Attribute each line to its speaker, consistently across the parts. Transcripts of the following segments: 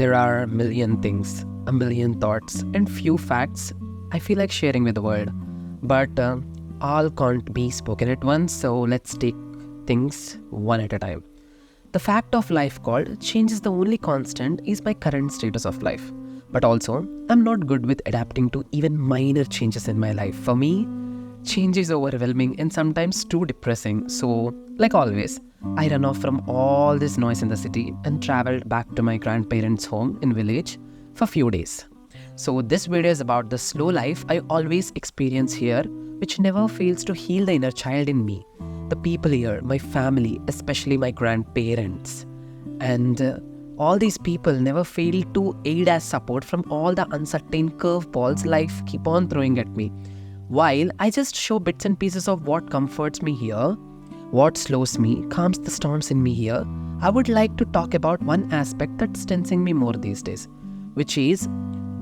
Speaker 1: There are a million things, a million thoughts, and few facts I feel like sharing with the world. But all can't be spoken at once, so let's take things one at a time. The fact of life called change is the only constant is my current status of life. But also, I'm not good with adapting to even minor changes in my life. For me, change is overwhelming and sometimes too depressing. So, like always, I ran off from all this noise in the city and traveled back to my grandparents' home in village for few days. So this video is about the slow life I always experience here, which never fails to heal the inner child in me. The people here, my family, especially my grandparents. And all these people never fail to aid as support from all the uncertain curveballs life keep on throwing at me. While I just show bits and pieces of what comforts me here, what slows me, calms the storms in me here, I would like to talk about one aspect that's tensing me more these days, which is,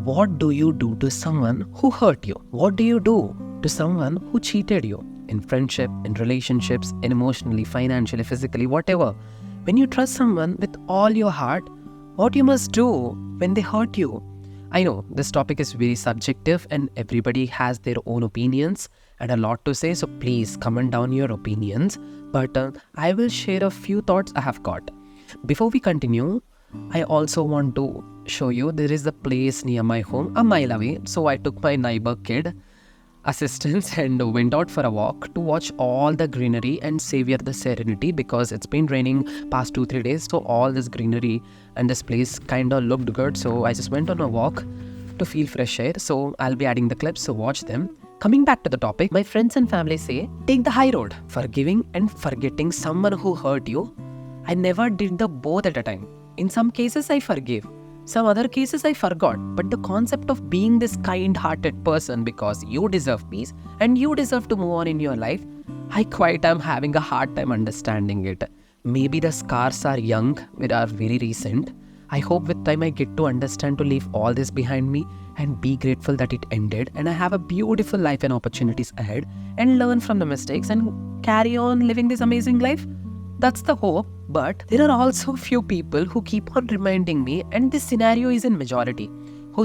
Speaker 1: what do you do to someone who hurt you? What do you do to someone who cheated you? In friendship, in relationships, in emotionally, financially, physically, whatever. When you trust someone with all your heart, what you must do when they hurt you? I know this topic is very subjective and everybody has their own opinions and a lot to say, so please comment down your opinions. But I will share a few thoughts I have got. Before we continue, I also want to show you there is a place near my home, a mile away. So I took my neighbor kid assistance and went out for a walk to watch all the greenery and savor the serenity because it's been raining past 2-3 days. So all this greenery and this place kind of looked good. So I just went on a walk to feel fresh air. So I'll be adding the clips, so watch them. Coming back to the topic, my friends and family say, take the high road, forgiving and forgetting someone who hurt you. I never did the both at a time. In some cases I forgave. Some other cases I forgot, but the concept of being this kind-hearted person because you deserve peace and you deserve to move on in your life, I quite am having a hard time understanding it. Maybe the scars are young, they are very recent. I hope with time I get to understand to leave all this behind me and be grateful that it ended and I have a beautiful life and opportunities ahead and learn from the mistakes and carry on living this amazing life. That's the hope, but there are also few people who keep on reminding me, and this scenario is in majority, who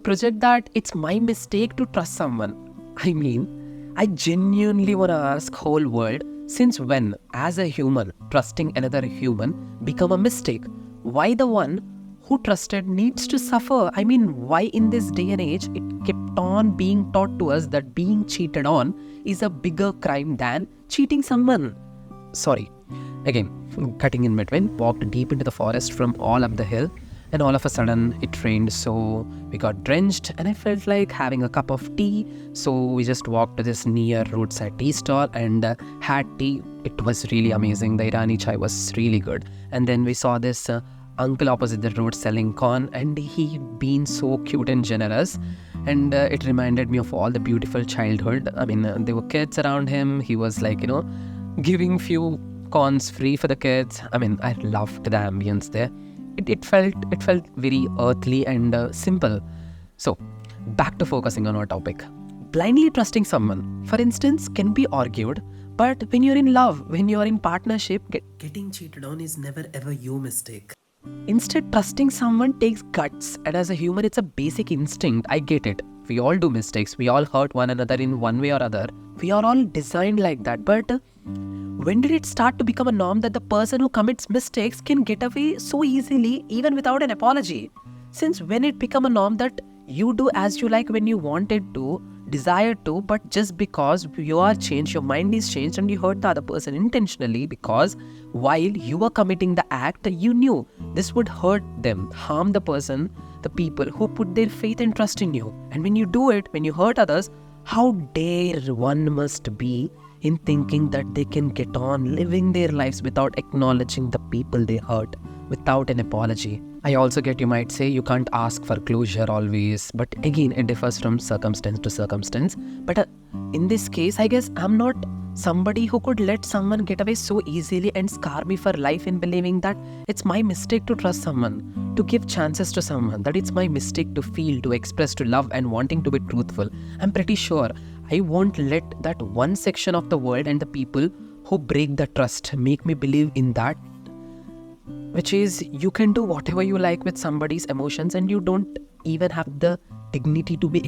Speaker 1: project that it's my mistake to trust someone. I mean, I genuinely want to ask whole world, since when, as a human, trusting another human become a mistake? Why the one who trusted needs to suffer? I mean, why in this day and age, it kept on being taught to us that being cheated on is a bigger crime than cheating someone? Sorry. Again, cutting in between, walked deep into the forest from all up the hill and all of a sudden it rained, so we got drenched and I felt like having a cup of tea, so we just walked to this near roadside tea stall and had tea. It was really amazing. The Irani chai was really good. And then we saw this uncle opposite the road selling corn and he been so cute and generous, and it reminded me of all the beautiful childhood. I mean, there were kids around him. He was like, giving few corns free for the kids. I mean, I loved the ambience there. It felt very earthly and simple. So, back to focusing on our topic. Blindly trusting someone, for instance, can be argued, but when you're in love, when you're in partnership, getting cheated on is never ever your mistake. Instead, trusting someone takes guts, and as a human, it's a basic instinct. I get it. We all do mistakes. We all hurt one another in one way or other. We are all designed like that. But when did it start to become a norm that the person who commits mistakes can get away so easily even without an apology? Since when it become a norm that you do as you like when you wanted to, desire to, but just because you are changed, your mind is changed and you hurt the other person intentionally because while you were committing the act, you knew this would hurt them, harm the person, the people who put their faith and trust in you. And when you do it, when you hurt others, how dare one must be in thinking that they can get on living their lives without acknowledging the people they hurt, without an apology. I also get you might say you can't ask for closure always, but again it differs from circumstance to circumstance. But in this case, I guess I'm not somebody who could let someone get away so easily and scar me for life in believing that it's my mistake to trust someone, to give chances to someone, that it's my mistake to feel, to express, to love and wanting to be truthful. I'm pretty sure I won't let that one section of the world and the people who break the trust make me believe in that which is you can do whatever you like with somebody's emotions and you don't even have the dignity to be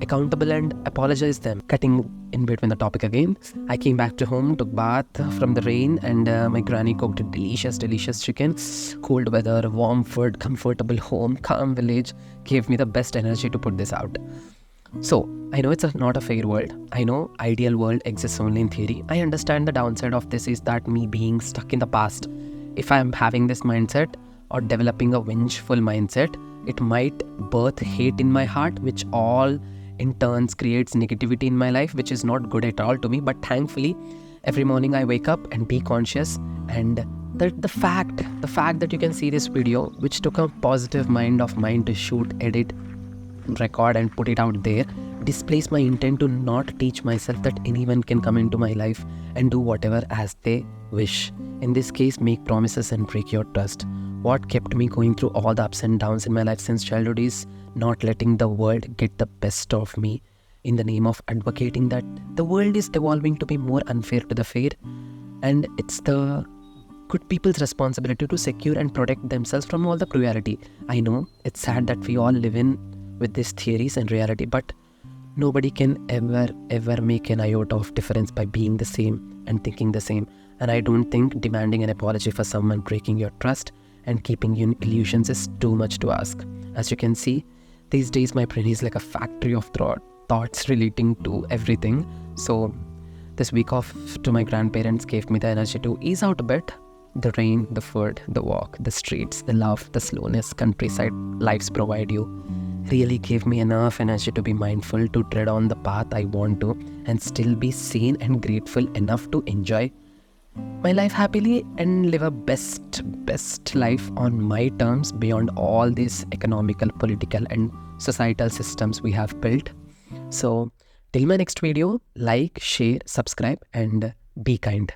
Speaker 1: accountable and apologize them. Cutting in between the topic again, I came back to home, took bath from the rain, and my granny cooked a delicious chicken. Cold weather, warm food, comfortable home, calm village gave me the best energy to put this out. So, I know it's not a fair world. I know ideal world exists only in theory. I understand the downside of this is that me being stuck in the past. If I am having this mindset or developing a vengeful mindset, it might birth hate in my heart, which all in turns creates negativity in my life, which is not good at all to me. But thankfully, every morning I wake up and be conscious, and the fact that you can see this video, which took a positive mind of mine to shoot, edit, record and put it out there, displays my intent to not teach myself that anyone can come into my life and do whatever as they wish. In this case, make promises and break your trust. What kept me going through all the ups and downs in my life since childhood is not letting the world get the best of me, in the name of advocating that the world is evolving to be more unfair to the fair, and it's the good people's responsibility to secure and protect themselves from all the cruelty. I know it's sad that we all live in with these theories and reality, but nobody can ever make an iota of difference by being the same and thinking the same. And I don't think demanding an apology for someone breaking your trust and keeping you in illusions is too much to ask. As you can see, these days my brain is like a factory of thoughts relating to everything. So this week off to my grandparents gave me the energy to ease out a bit. The rain, the food, the walk, the streets, the love, the slowness countryside lives provide you really gave me enough energy to be mindful, to tread on the path I want to, and still be sane and grateful enough to enjoy my life happily and live a best life on my terms beyond all these economical, political and societal systems we have built. So till my next video, like, share, subscribe and be kind.